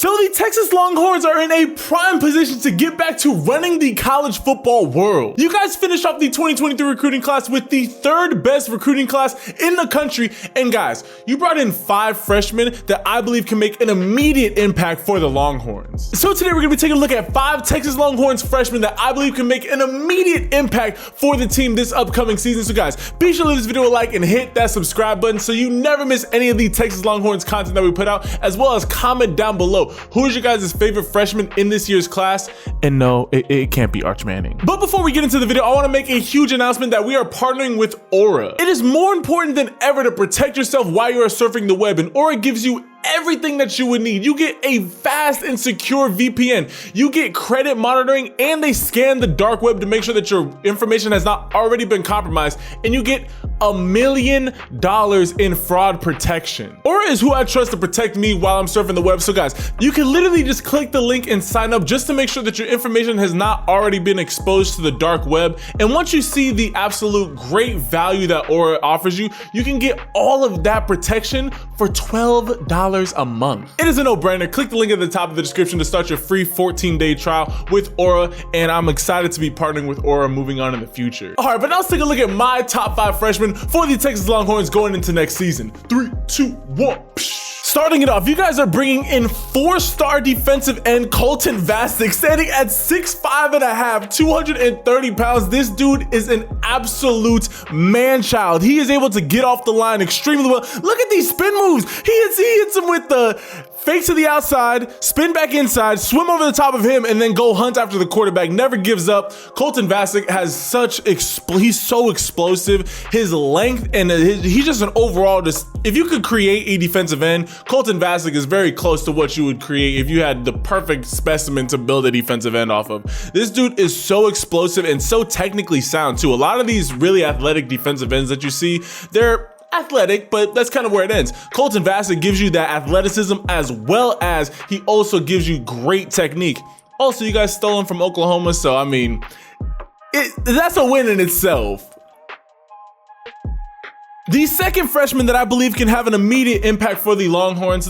So the Texas Longhorns are in a prime position to get back to running the college football world. You guys finished off the 2023 recruiting class with the third best recruiting class in the country. And guys, you brought in 5 freshmen that I believe can make an immediate impact for the Longhorns. So today we're gonna be taking a look at 5 Texas Longhorns freshmen that I believe can make an immediate impact for the team this upcoming season. So guys, be sure to leave this video a like and hit that subscribe button so you never miss any of the Texas Longhorns content that we put out, as well as comment down below who is your guys' favorite freshman in this year's class. And no, it can't be Arch Manning. But before we get into the video, I want to make a huge announcement that we are partnering with Aura. It is more important than ever to protect yourself while you are surfing the web, and Aura gives you everything that you would need. You get a fast and secure VPN, you get credit monitoring, and they scan the dark web to make sure that your information has not already been compromised, and you get $1 million in fraud protection. Aura is who I trust to protect me while I'm surfing the web. So guys, you can literally just click the link and sign up just to make sure that your information has not already been exposed to the dark web. And once you see the absolute great value that Aura offers you, you can get all of that protection for $12 a month. It is a no-brainer. Click the link at the top of the description to start your free 14-day trial with Aura, and I'm excited to be partnering with Aura moving on in the future. All right, but now let's take a look at my top 5 freshmen for the Texas Longhorns going into next season. 3, 2, 1. Starting it off, you guys are bringing in 4-star defensive end Colton Vastick, standing at 6'5.5", 230 pounds. This dude is an absolute man-child. He is able to get off the line extremely well. Look at these spin moves. He hits him with the fake to the outside, spin back inside, swim over the top of him, and then go hunt after the quarterback. Never gives up. Colton Vastick has such, he's so explosive. His length and he's just an overall, if you could create a defensive end, Colton Vastick is very close to what you would create if you had the perfect specimen to build a defensive end off of. This dude is so explosive and so technically sound too. A lot of these really athletic defensive ends that you see, they're athletic, but that's kind of where it ends. Colton Vastick gives you that athleticism, as well as he also gives you great technique. Also, you guys stole him from Oklahoma, so I mean, that's a win in itself. The second freshman that I believe can have an immediate impact for the Longhorns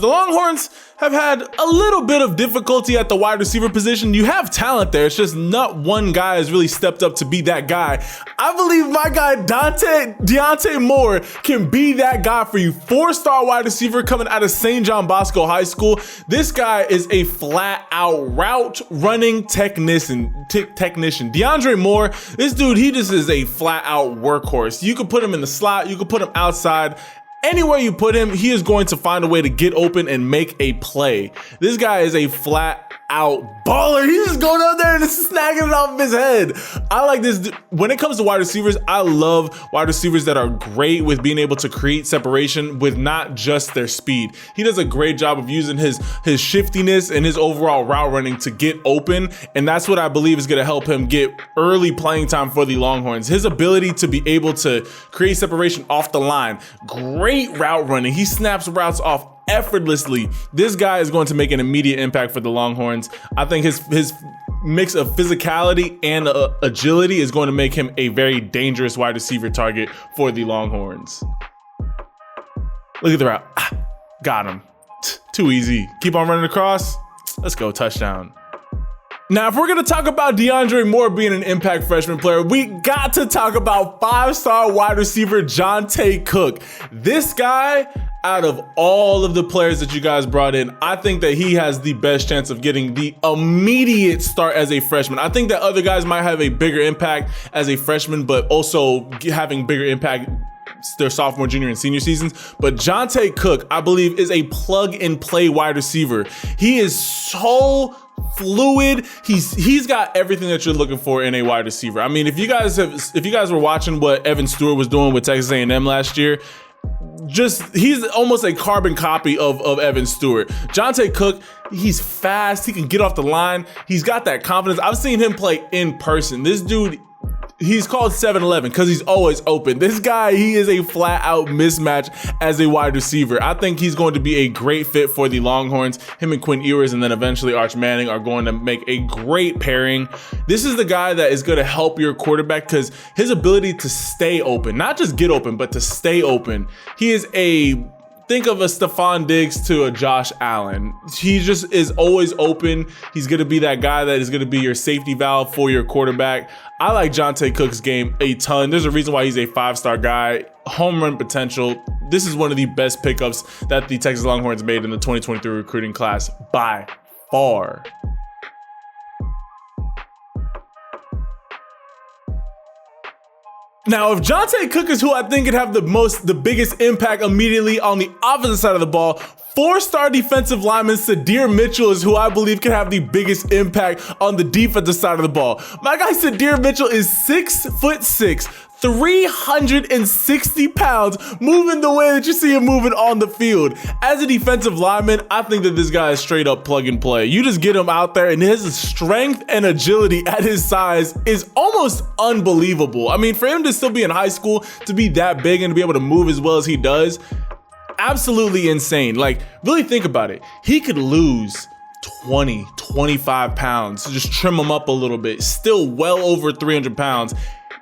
have had a little bit of difficulty at the wide receiver position. You have talent there, it's just not one guy has really stepped up to be that guy. I believe my guy Dante Moore can be that guy for you. 4-star wide receiver coming out of St. John Bosco High School. This guy is a flat out route running technician. Dante Moore, this dude, he just is a flat out workhorse. You could put him in the slot, you could put him outside. Anywhere you put him, he is going to find a way to get open and make a play. This guy is a flat out baller. He's just going out there and just snagging it off of his head. I like this. When it comes to wide receivers, I love wide receivers that are great with being able to create separation with not just their speed. He does a great job of using his shiftiness and his overall route running to get open, and that's what I believe is going to help him get early playing time for the Longhorns. His ability to be able to create separation off the line, great route running. He snaps routes off effortlessly. This guy is going to make an immediate impact for the Longhorns. I think his mix of physicality and agility is going to make him a very dangerous wide receiver target for the Longhorns. Look at the route. Got him. Too easy. Keep on running across. Let's go, touchdown. Now, if we're gonna talk about Dante Moore being an impact freshman player, we got to talk about 5-star wide receiver Jonte Cook. This guy, out of all of the players that you guys brought in, I think that he has the best chance of getting the immediate start as a freshman. I think that other guys might have a bigger impact as a freshman, but also having bigger impact their sophomore, junior, and senior seasons. But Jonte Cook, I believe, is a plug-and-play wide receiver. He is so fluid. He's got everything that you're looking for in a wide receiver. I mean, if you guys were watching what Evan Stewart was doing with Texas A&M last year, he's almost a carbon copy of Evan Stewart. Jonte Cook, he's fast, he can get off the line, he's got that confidence. I've seen him play in person. This dude, he's called 7-Eleven because he's always open. This guy, he is a flat out mismatch as a wide receiver. I think he's going to be a great fit for the Longhorns. Him and Quinn Ewers and then eventually Arch Manning are going to make a great pairing. This is the guy that is going to help your quarterback because his ability to stay open, not just get open, but to stay open. He is think of a Stephon Diggs to a Josh Allen. He just is always open. He's going to be that guy that is going to be your safety valve for your quarterback. I like Jonte Cook's game a ton. There's a reason why he's a 5-star guy. Home run potential. This is one of the best pickups that the Texas Longhorns made in the 2023 recruiting class by far. Now, if Jonte Cook is who I think could have the biggest impact immediately on the opposite side of the ball, 4-star defensive lineman Sadar Mitchell is who I believe can have the biggest impact on the defensive side of the ball. My guy Sadar Mitchell is 6'6", 360 pounds, moving the way that you see him moving on the field. As a defensive lineman, I think that this guy is straight up plug and play. You just get him out there and his strength and agility at his size is almost unbelievable. I mean, for him to still be in high school, to be that big and to be able to move as well as he does, absolutely insane. Like, really think about it. He could lose 20, 25 pounds, so just trim him up a little bit, still well over 300 pounds.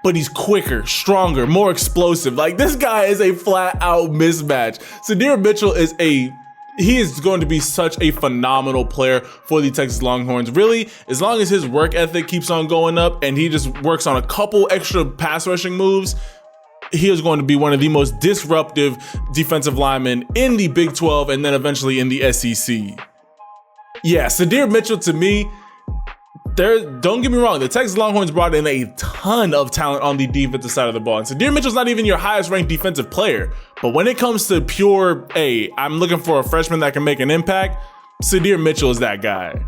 But he's quicker, stronger, more explosive. Like, this guy is a flat out mismatch. Sadar Mitchell he is going to be such a phenomenal player for the Texas Longhorns. Really, as long as his work ethic keeps on going up and he just works on a couple extra pass rushing moves, he is going to be one of the most disruptive defensive linemen in the Big 12 and then eventually in the SEC. Yeah, Sadar Mitchell to me, don't get me wrong, the Texas Longhorns brought in a ton of talent on the defensive side of the ball. And Sadar Mitchell's not even your highest ranked defensive player. But when it comes to pure, hey, I'm looking for a freshman that can make an impact, Sadar Mitchell is that guy.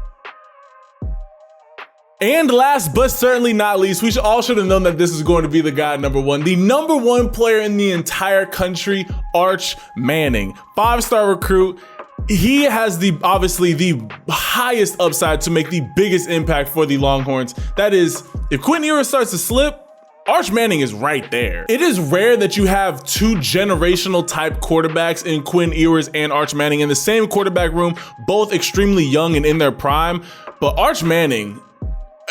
And last but certainly not least, we all should have known that this is going to be the guy number one. The number one player in the entire country, Arch Manning. 5-star recruit. He has obviously the highest upside to make the biggest impact for the Longhorns. That is, if Quinn Ewers starts to slip, Arch Manning is right there. It is rare that you have two generational type quarterbacks in Quinn Ewers and Arch Manning in the same quarterback room, both extremely young and in their prime. But Arch Manning,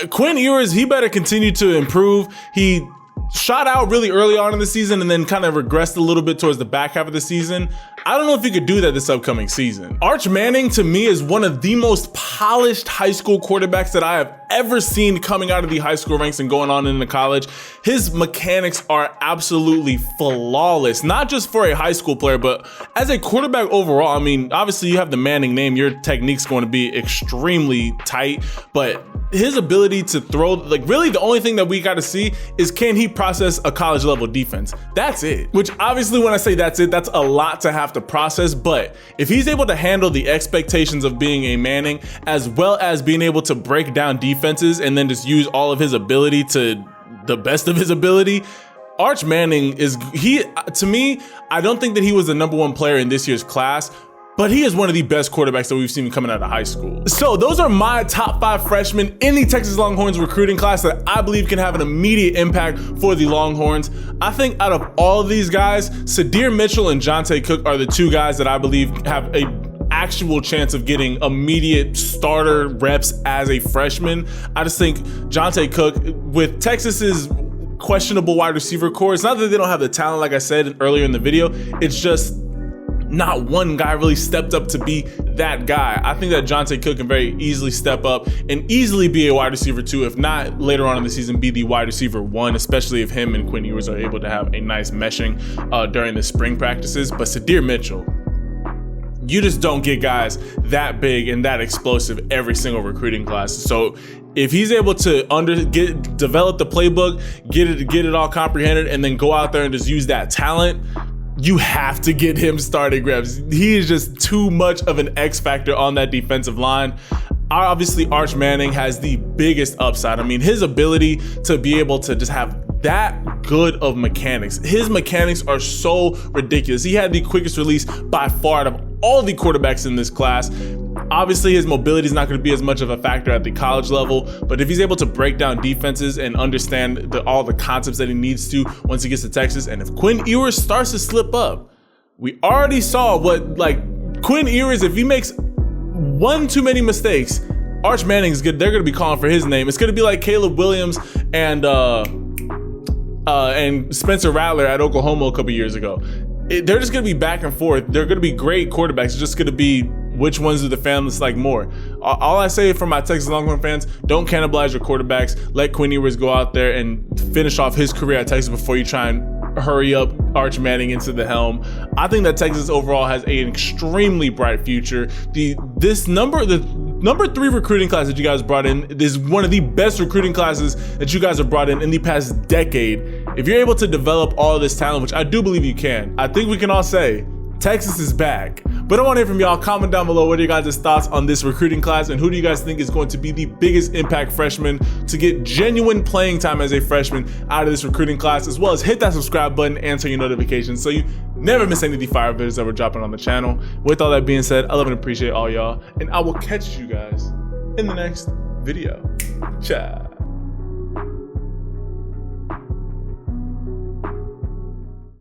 Quinn Ewers, he better continue to improve. He shot out really early on in the season and then kind of regressed a little bit towards the back half of the season. I don't know if he could do that this upcoming season. Arch Manning, to me, is one of the most polished high school quarterbacks that I have ever seen coming out of the high school ranks and going on into college. His mechanics are absolutely flawless, not just for a high school player, but as a quarterback overall. I mean, obviously you have the Manning name, your technique's going to be extremely tight, but his ability to throw, like, really the only thing that we got to see is, can he process a college level defense? That's it. Which obviously when I say that's it, that's a lot to have to process. But if he's able to handle the expectations of being a Manning, as well as being able to break down defenses and then just use all of his ability to the best of his ability, Arch Manning to me, I don't think that he was the number one player in this year's class, but he is one of the best quarterbacks that we've seen coming out of high school. So those are my top 5 freshmen in the Texas Longhorns recruiting class that I believe can have an immediate impact for the Longhorns. I think out of all of these guys, Sadar Mitchell and Jonte Cook are the 2 guys that I believe have an actual chance of getting immediate starter reps as a freshman. I just think Jonte Cook, with Texas's questionable wide receiver core, it's not that they don't have the talent, like I said earlier in the video, it's just not one guy really stepped up to be that guy. I think that Jonte Cook can very easily step up and easily be a wide receiver 2, if not later on in the season be the wide receiver 1, especially if him and Quinn Ewers are able to have a nice meshing during the spring practices. But Sadar Mitchell, you just don't get guys that big and that explosive every single recruiting class. So if he's able to develop the playbook, get it all comprehended, and then go out there and just use that talent, you have to get him starting reps. He is just too much of an X factor on that defensive line. Obviously, Arch Manning has the biggest upside. I mean, his ability to be able to just have that good of mechanics. His mechanics are so ridiculous. He had the quickest release by far out of all the quarterbacks in this class. Obviously, his mobility is not going to be as much of a factor at the college level, but if he's able to break down defenses and understand all the concepts that he needs to once he gets to Texas, and if Quinn Ewers starts to slip up, we already saw what, like, Quinn Ewers, if he makes one too many mistakes, Arch Manning's good. They're going to be calling for his name. It's going to be like Caleb Williams and Spencer Rattler at Oklahoma a couple years ago. they're just going to be back and forth. They're going to be great quarterbacks. It's just going to be which ones do the fans like more. All I say for my Texas Longhorn fans, don't cannibalize your quarterbacks. Let Quinn Ewers go out there and finish off his career at Texas before you try and hurry up Arch Manning into the helm. I think that Texas overall has an extremely bright future. The number 3 recruiting class that you guys brought in is one of the best recruiting classes that you guys have brought in the past decade. If you're able to develop all of this talent, which I do believe you can, I think we can all say Texas is back. But I want to hear from y'all. Comment down below what are your guys' thoughts on this recruiting class, and who do you guys think is going to be the biggest impact freshman to get genuine playing time as a freshman out of this recruiting class, as well as hit that subscribe button and turn your notifications so you never miss any of the fire videos that we're dropping on the channel. With all that being said, I love and appreciate all y'all, and I will catch you guys in the next video. Ciao.